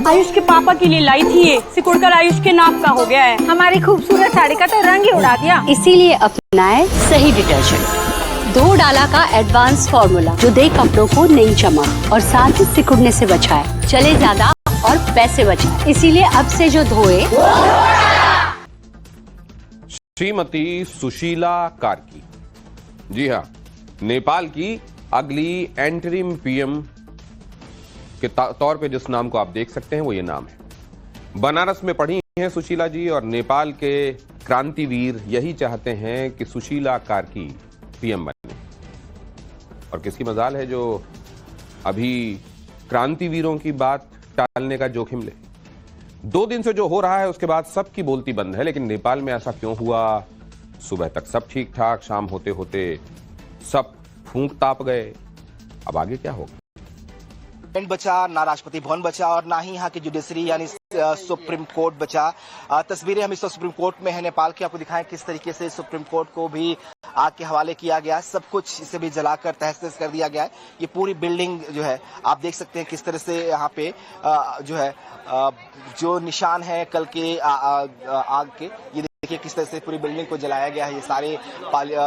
आयुष के पापा के लिए लाई थी ये, सिकुड़कर आयुष के नाक का हो गया है। हमारी खूबसूरत साड़ी का तो रंग ही उड़ा दिया। इसीलिए अपनाए सही डिटर्जेंट, 2 डाला का एडवांस फॉर्मूला जो दे कपड़ों को नई चमक और साथ ही सिकुड़ने से बचाए, चले ज्यादा और पैसे बचाए। इसीलिए अब से जो धोए। श्रीमती सुशीला कार्की, जी हाँ, नेपाल की अगली एंटरिम पीएम के तौर पे जिस नाम को आप देख सकते हैं वो ये नाम है। बनारस में पढ़ी हैं सुशीला जी और नेपाल के क्रांतिवीर यही चाहते हैं कि सुशीला कार्की पीएम बने। और किसकी मजाल है जो अभी क्रांतिवीरों की बात टालने का जोखिम ले। 2 दिन से जो हो रहा है उसके बाद सबकी बोलती बंद है, लेकिन नेपाल में ऐसा क्यों हुआ? सुबह तक सब ठीक ठाक, शाम होते होते सब फूंक ताप गए। अब आगे क्या होगा? बचा ना, राष्ट्रपति भवन बचा और ना ही यहाँ की जुडिशरी यानी सुप्रीम कोर्ट बचा। तस्वीरें हम इस सुप्रीम कोर्ट में है नेपाल की, आपको दिखाएं किस तरीके से सुप्रीम कोर्ट को भी आग के हवाले किया गया, सब कुछ इसे भी जलाकर तहस-नहस कर दिया गया है। ये पूरी बिल्डिंग जो है आप देख सकते हैं किस तरह से यहाँ पे जो है जो निशान है कल के आग के, ये देखिए किस तरह से पूरी बिल्डिंग को जलाया गया है। ये सारे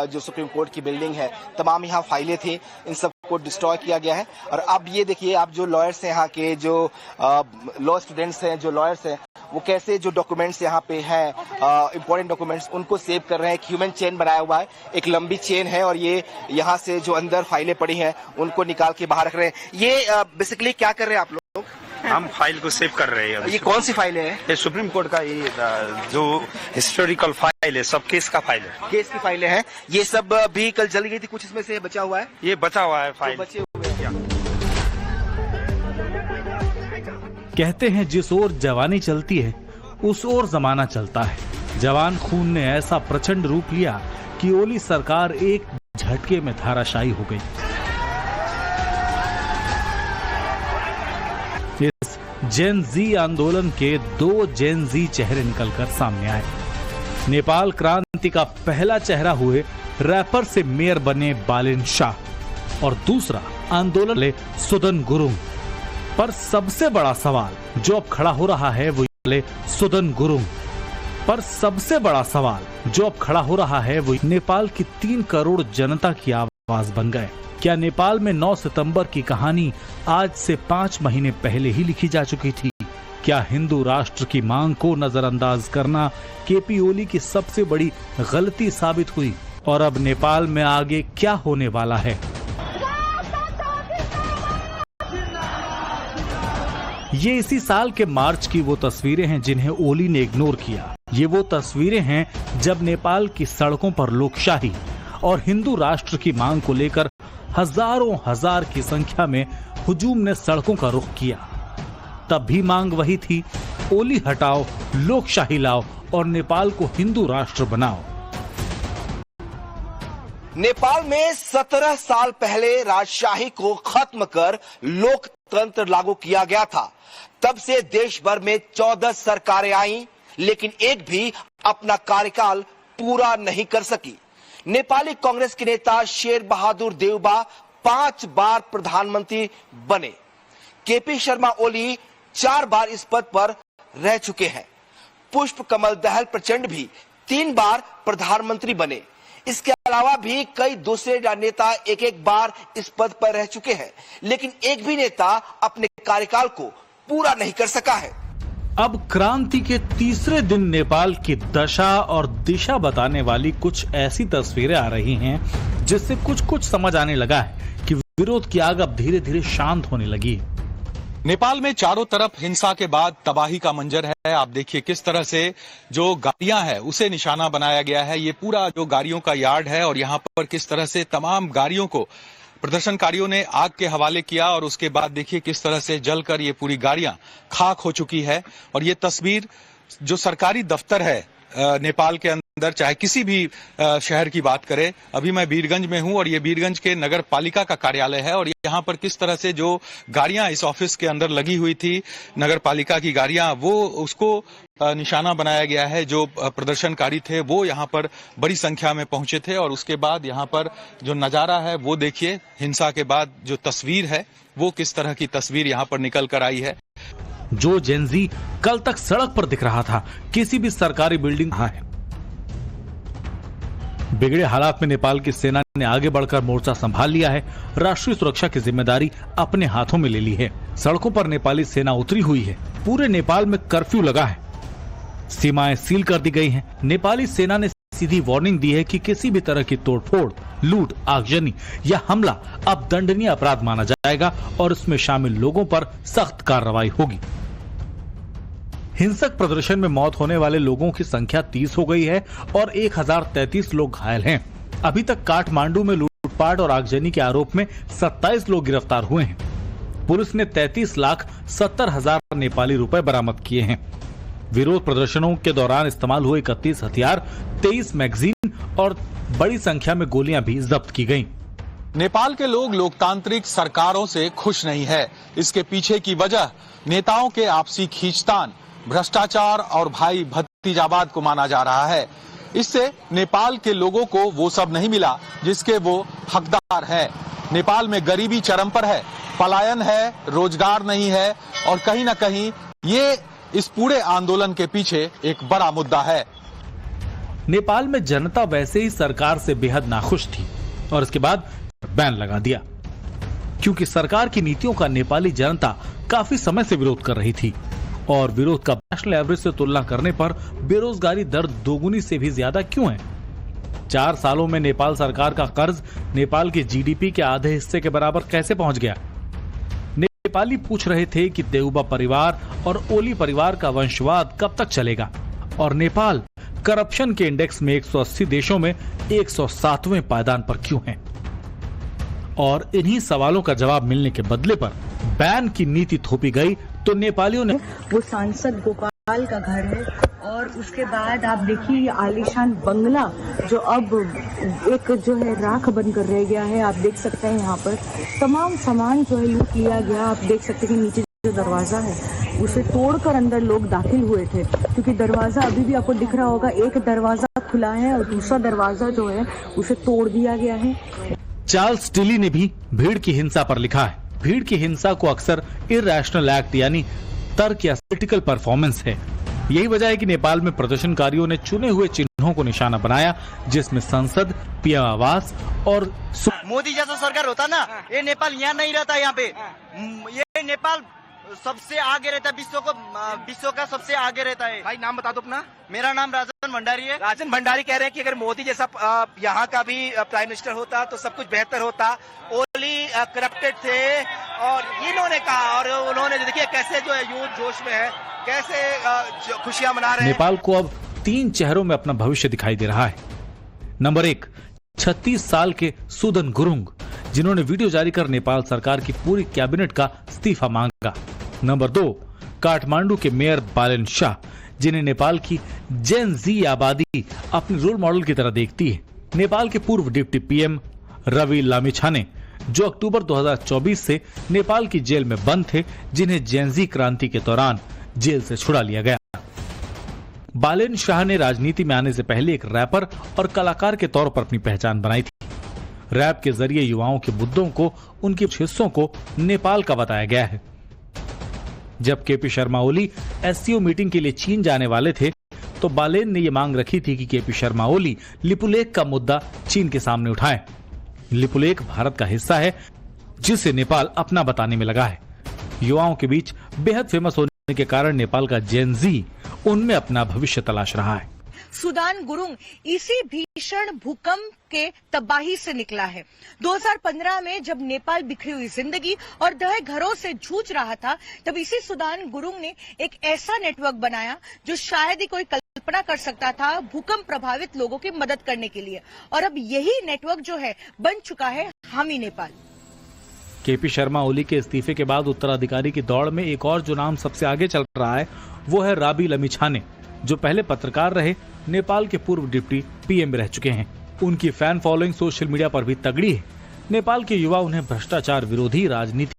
जो सुप्रीम कोर्ट की बिल्डिंग है, तमाम यहाँ फाइलें थी, इन सब को डिस्ट्रॉय किया गया है। और अब ये देखिए आप जो लॉयर्स हैं यहाँ के, जो लॉ स्टूडेंट्स हैं, जो लॉयर्स हैं, वो कैसे जो डॉक्यूमेंट्स यहाँ पे हैं, इंपॉर्टेंट डॉक्यूमेंट्स, उनको सेव कर रहे हैं। एक ह्यूमन चेन बनाया हुआ है, एक लंबी चेन है और ये यहाँ से जो अंदर फाइलें पड़ी हैं उनको निकाल के बाहर रख रहे हैं। ये बेसिकली क्या कर रहे हैं आप लोग? हम फाइल को सेव कर रहे हैं। ये कौन सी फाइलें हैं? ये सुप्रीम कोर्ट का ये जो हिस्टोरिकल फाइल है, सब केस का फाइल है। केस की फाइलें हैं। ये सब भी कल जल गई थी, कुछ इसमें से बचा हुआ है? ये बचा हुआ है फाइल, बचे हुए हैं। कहते हैं जिस ओर जवानी चलती है उस ओर जमाना चलता है। जवान खून ने ऐसा प्रचंड रूप लिया कि ओली सरकार एक झटके में धाराशायी हो गई। इस जेन जी आंदोलन के 2 जेन जी चेहरे निकलकर सामने आए। नेपाल क्रांति का पहला चेहरा हुए रैपर से मेयर बने बालेन शाह और दूसरा आंदोलन ले सुदन गुरुंग। पर सबसे बड़ा सवाल जो अब खड़ा हो रहा है वो सुदन गुरुंग पर सबसे बड़ा सवाल जो अब खड़ा हो रहा है वो नेपाल की 3 करोड़ जनता की आवाज बन गए। क्या नेपाल में 9 सितंबर की कहानी आज से 5 महीने पहले ही लिखी जा चुकी थी? क्या हिंदू राष्ट्र की मांग को नजरअंदाज करना केपी ओली की सबसे बड़ी गलती साबित हुई? और अब नेपाल में आगे क्या होने वाला है? ये इसी साल के मार्च की वो तस्वीरें हैं जिन्हें ओली ने इग्नोर किया। ये वो तस्वीरें हैं जब नेपाल की सड़कों पर लोकशाही और हिंदू राष्ट्र की मांग को लेकर हजारों हजार की संख्या में हुजूम ने सड़कों का रुख किया। तब भी मांग वही थी, ओली हटाओ, लोकशाही लाओ और नेपाल को हिंदू राष्ट्र बनाओ। नेपाल में 17 साल पहले राजशाही को खत्म कर लोकतंत्र लागू किया गया था। तब से देश भर में 14 सरकारें आईं, लेकिन एक भी अपना कार्यकाल पूरा नहीं कर सकी। नेपाली कांग्रेस के नेता शेर बहादुर देउबा 5 बार प्रधानमंत्री बने। केपी शर्मा ओली 4 बार इस पद पर रह चुके हैं। पुष्प कमल दहल प्रचंड भी 3 बार प्रधानमंत्री बने। इसके अलावा भी कई दूसरे नेता एक बार इस पद पर रह चुके हैं, लेकिन एक भी नेता अपने कार्यकाल को पूरा नहीं कर सका है। अब क्रांति के तीसरे दिन नेपाल की दशा और दिशा बताने वाली कुछ ऐसी तस्वीरें आ रही हैं जिससे कुछ समझ आने लगा है कि विरोध की आग अब धीरे धीरे शांत होने लगी। नेपाल में चारों तरफ हिंसा के बाद तबाही का मंजर है। आप देखिए किस तरह से जो गाड़ियां हैं उसे निशाना बनाया गया है। ये पूरा जो गाड़ियों का यार्ड है और यहाँ पर किस तरह से तमाम गाड़ियों को प्रदर्शनकारियों ने आग के हवाले किया और उसके बाद देखिए किस तरह से जलकर ये पूरी गाड़ियां खाक हो चुकी है। और ये तस्वीर जो सरकारी दफ्तर है नेपाल के अंदर, चाहे किसी भी शहर की बात करें, अभी मैं वीरगंज में हूं और ये वीरगंज के नगर पालिका का कार्यालय है और यहाँ पर किस तरह से जो गाड़ियां इस ऑफिस के अंदर लगी हुई थी, नगर पालिका की गाड़ियां, वो उसको निशाना बनाया गया है। जो प्रदर्शनकारी थे वो यहाँ पर बड़ी संख्या में पहुंचे थे और उसके बाद यहाँ पर जो नजारा है वो देखिए, हिंसा के बाद जो तस्वीर है वो किस तरह की तस्वीर यहाँ पर निकल कर आई है। जो जेनजी कल तक सड़क पर दिख रहा था, किसी भी सरकारी बिल्डिंग है। बिगड़े हालात में नेपाल की सेना ने आगे बढ़कर मोर्चा संभाल लिया है। राष्ट्रीय सुरक्षा की जिम्मेदारी अपने हाथों में ले ली है। सड़कों पर नेपाली सेना उतरी हुई है। पूरे नेपाल में कर्फ्यू लगा है। सीमाएं सील कर दी गई हैं। नेपाली सेना ने सीधी वार्निंग दी है कि किसी भी तरह की तोड़फोड़, लूट, आगजनी या हमला अब दंडनीय अपराध माना जाएगा और इसमें शामिल लोगों पर सख्त कार्रवाई होगी। हिंसक प्रदर्शन में मौत होने वाले लोगों की संख्या 30 हो गई है और 1033 लोग घायल हैं। अभी तक काठमांडू में लूटपाट और आगजनी के आरोप में 27 लोग गिरफ्तार हुए हैं। पुलिस ने 33,70,000 नेपाली रुपए बरामद किए हैं। विरोध प्रदर्शनों के दौरान इस्तेमाल हुए 31 हथियार, 23 मैगजीन और बड़ी संख्या में गोलियां भी जब्त की गईं। नेपाल के लोग लोकतांत्रिक सरकारों से खुश नहीं है। इसके पीछे की वजह नेताओं के आपसी खींचतान, भ्रष्टाचार और भाई भतीजावाद को माना जा रहा है। इससे नेपाल के लोगों को वो सब नहीं मिला जिसके वो हकदार हैं। नेपाल में गरीबी चरम पर है, पलायन है, रोजगार नहीं है और कहीं न कहीं ये इस पूरे आंदोलन के पीछे एक बड़ा मुद्दा है। नेपाल में जनता वैसे ही सरकार से बेहद नाखुश थी और इसके बाद बैन लगा दिया, क्योंकि सरकार की नीतियों का नेपाली जनता काफी समय से विरोध कर रही थी और विरोध का नेशनल एवरेज से तुलना करने पर बेरोजगारी दर दोगुनी से भी ज्यादा क्यों है? 4 सालों में नेपाल सरकार का कर्ज नेपाल के जीडीपी के आधे हिस्से के बराबर कैसे पहुंच गया? नेपाली पूछ रहे थे कि देउबा परिवार और ओली परिवार का वंशवाद कब तक चलेगा और नेपाल करप्शन के इंडेक्स में 180 देशों में 107वें पायदान पर क्यों है? और इन्हीं सवालों का जवाब मिलने के बदले पर बैन की नीति थोपी गई तो नेपालियों ने वो सांसद गोपाल का घर है और उसके बाद आप देखिए ये आलीशान बंगला जो अब एक जो है राख बनकर रह गया है। आप देख सकते हैं यहाँ पर तमाम सामान जो है लूट लिया गया। आप देख सकते हैं कि नीचे जो दरवाजा है उसे तोड़कर अंदर लोग दाखिल हुए थे, क्योंकि दरवाजा अभी भी आपको दिख रहा होगा, एक दरवाजा खुला है और दूसरा दरवाजा जो है उसे तोड़ दिया गया है। चार्ल्स टिली ने भी भीड़ की हिंसा पर लिखा है। भीड़ की हिंसा को अक्सर इर्रेशनल एक्ट यानी तर्क या पॉलिटिकल परफॉर्मेंस है। यही वजह है कि नेपाल में प्रदर्शनकारियों ने चुने हुए चिन्हों को निशाना बनाया, जिसमें संसद, पीएम आवास और मोदी जैसा सरकार होता ना, ये नेपाल यहाँ नहीं रहता। यहाँ पे ये नेपाल सबसे आगे रहता है, विश्व का सबसे आगे रहता है। भाई नाम बता दो अपना। मेरा नाम राजन भंडारी है। राजन भंडारी कह रहे हैं कि अगर मोदी जैसा यहाँ का भी प्राइम मिनिस्टर होता तो सब कुछ बेहतर होता। ओली करप्टेड थे और इन्होंने कहा, और उन्होंने देखिए कैसे जो है यूथ जोश में है, कैसे खुशियां मना रहे हैं। नेपाल को अब 3 चेहरों में अपना भविष्य दिखाई दे रहा है। नंबर 1, 36 साल के सुदन गुरुंग, जिन्होंने वीडियो जारी कर नेपाल सरकार की पूरी कैबिनेट का इस्तीफा मांगा। नंबर 2, काठमांडू के मेयर बालेन शाह, जिन्हें नेपाल की जेन जी आबादी अपने रोल मॉडल की तरह देखती है। नेपाल के पूर्व डिप्टी पीएम रवि लामिछाने, जो अक्टूबर 2024 से नेपाल की जेल में बंद थे, जिन्हें जेन जी क्रांति के दौरान जेल से छुड़ा लिया गया। बालेन शाह ने राजनीति में आने से पहले एक रैपर और कलाकार के तौर पर अपनी पहचान बनाई थी। रैप के जरिए युवाओं के मुद्दों को, उनके हिस्सों को नेपाल का बताया गया है। जब KP Sharma Oli SCO meeting के लिए चीन जाने वाले थे, तो बालेन ने यह मांग रखी थी कि केपी शर्मा ओली लिपुलेख का मुद्दा चीन के सामने उठाएं। लिपुलेख भारत का हिस्सा है, जिसे नेपाल अपना बताने में लगा है। युवाओं के बीच बेहद फेमस होने के कारण नेपाल का जेन जी उनमें अपना भविष्य तलाश रहा है। सुदान गुरुंग इसी भीषण भूकंप के तबाही से निकला है। 2015 में जब नेपाल बिखरी हुई जिंदगी और दहे घरों से जूझ रहा था, तब इसी सुदान गुरुंग ने एक ऐसा नेटवर्क बनाया जो शायद ही कोई कल्पना कर सकता था भूकंप प्रभावित लोगों की मदद करने के लिए। और अब यही नेटवर्क जो है बन चुका है हामी नेपाल। केपी शर्मा ओली के इस्तीफे के बाद उत्तराधिकारी की दौड़ में एक और जो नाम सबसे आगे चल रहा है वो है राबी लमिछाने, जो पहले पत्रकार रहे, नेपाल के पूर्व डिप्टी पीएम रह चुके हैं। उनकी फैन फॉलोइंग सोशल मीडिया पर भी तगड़ी है। नेपाल के युवा उन्हें भ्रष्टाचार विरोधी राजनीति